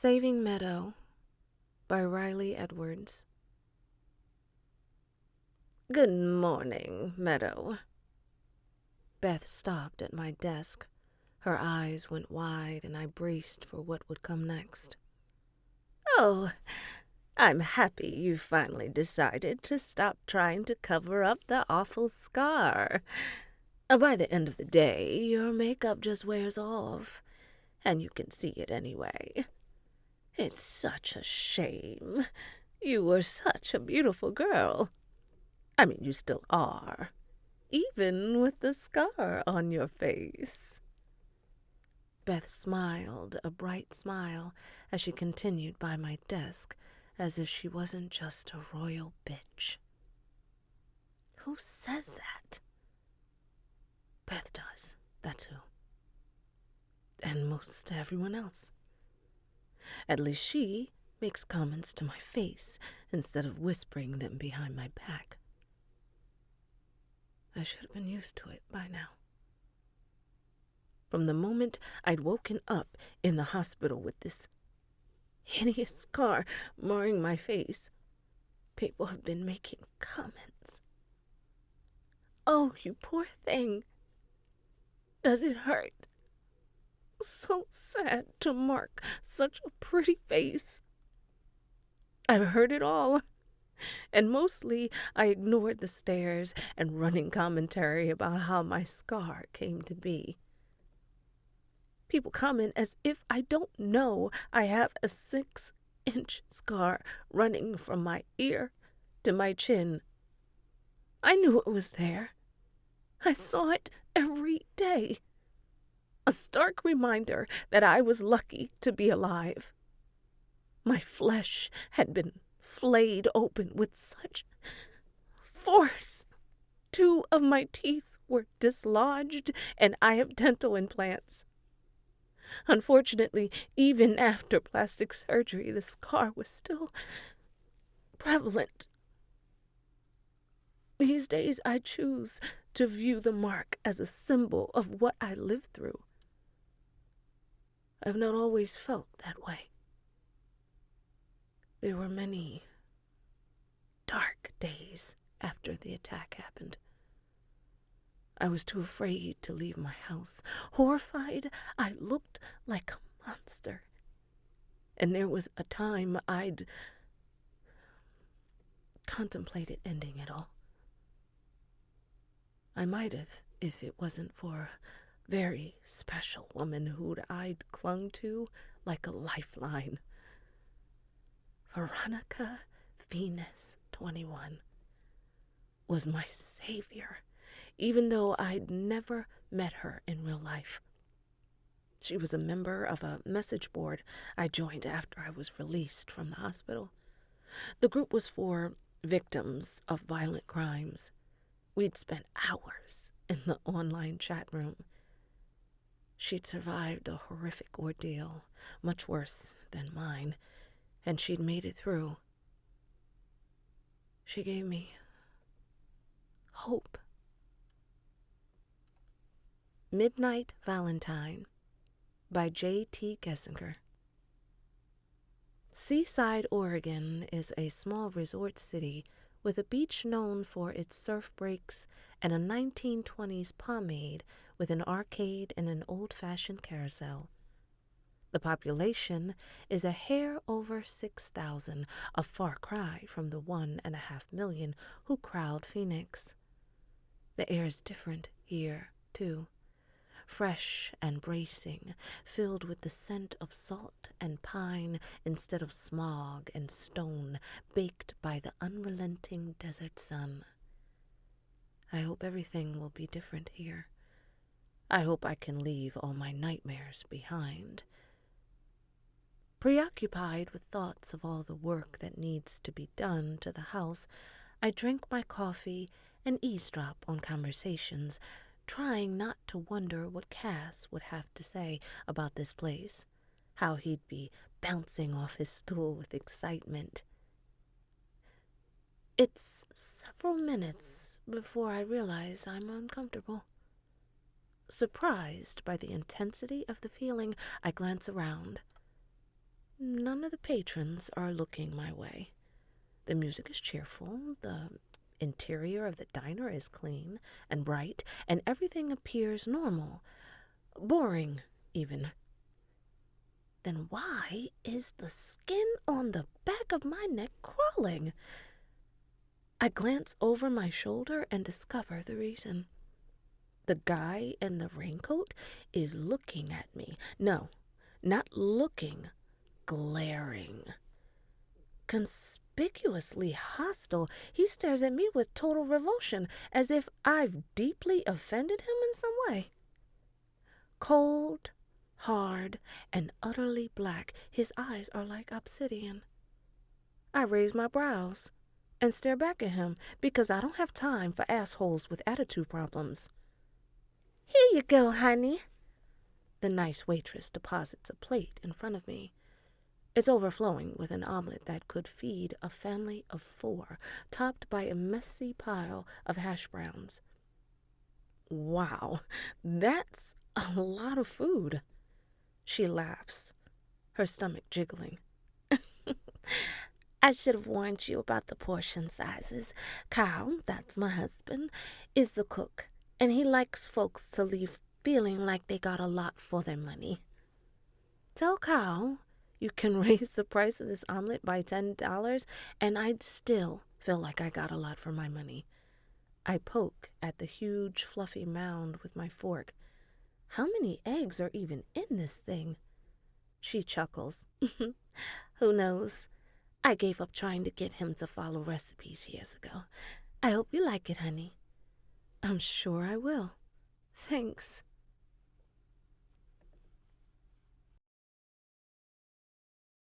Saving Meadow by Riley Edwards. Good morning, Meadow. Beth stopped at my desk. Her eyes went wide, and I braced for what would come next. Oh, I'm happy you finally decided to stop trying to cover up the awful scar. By the end of the day, your makeup just wears off, and you can see it anyway. It's such a shame. You were such a beautiful girl. I mean, you still are, even with the scar on your face. Beth smiled, a bright smile, as she continued by my desk, as if she wasn't just a royal bitch. Who says that? Beth does, that's who. And most everyone else. At least she makes comments to my face instead of whispering them behind my back. I should have been used to it by now. From the moment I'd woken up in the hospital with this hideous scar marring my face, people have been making comments. Oh, you poor thing. Does it hurt? So sad to mark such a pretty face. I've heard it all, and mostly I ignored the stares and running commentary about how my scar came to be. People comment as if I don't know I have a 6-inch scar running from my ear to my chin. I knew it was there. I saw it every day. A stark reminder that I was lucky to be alive. My flesh had been flayed open with such force. 2 of my teeth were dislodged, and I have dental implants. Unfortunately, even after plastic surgery, the scar was still prevalent. These days, I choose to view the mark as a symbol of what I lived through. I've not always felt that way. There were many dark days after the attack happened. I was too afraid to leave my house. Horrified, I looked like a monster. And there was a time I'd contemplated ending it all. I might have, if it wasn't for a very special woman who I'd clung to like a lifeline. Veronica Venus 21 was my savior, even though I'd never met her in real life. She was a member of a message board I joined after I was released from the hospital. The group was for victims of violent crimes. We'd spent hours in the online chat room. She'd survived a horrific ordeal, much worse than mine, and she'd made it through. She gave me hope. Midnight Valentine by J.T. Gessinger. Seaside, Oregon is a small resort city with a beach known for its surf breaks and a 1920s pomade with an arcade and an old-fashioned carousel. The population is a hair over 6,000, a far cry from the 1.5 million who crowd Phoenix. The air is different here, too. Fresh and bracing, filled with the scent of salt and pine instead of smog and stone baked by the unrelenting desert sun. I hope everything will be different here. I hope I can leave all my nightmares behind. Preoccupied with thoughts of all the work that needs to be done to the house, I drink my coffee and eavesdrop on conversations, trying not to wonder what Cass would have to say about this place, how he'd be bouncing off his stool with excitement. It's several minutes before I realize I'm uncomfortable. Surprised by the intensity of the feeling, I glance around. None of the patrons are looking my way. The music is cheerful, the interior of the diner is clean and bright, and everything appears normal, boring even. Then why is the skin on the back of my neck crawling? I glance over my shoulder and discover the reason. The guy in the raincoat is looking at me. No, not looking, glaring. Conspicuously hostile, he stares at me with total revulsion, as if I've deeply offended him in some way. Cold, hard, and utterly black, his eyes are like obsidian. I raise my brows and stare back at him because I don't have time for assholes with attitude problems. Here you go, honey. The nice waitress deposits a plate in front of me. It's overflowing with an omelet that could feed a family of 4, topped by a messy pile of hash browns. Wow, that's a lot of food. She laughs, her stomach jiggling. I should have warned you about the portion sizes. Kyle, that's my husband, is the cook, and he likes folks to leave feeling like they got a lot for their money. Tell Kyle you can raise the price of this omelet by $10, and I'd still feel like I got a lot for my money. I poke at the huge, fluffy mound with my fork. How many eggs are even in this thing? She chuckles. Who knows? I gave up trying to get him to follow recipes years ago. I hope you like it, honey. I'm sure I will. Thanks.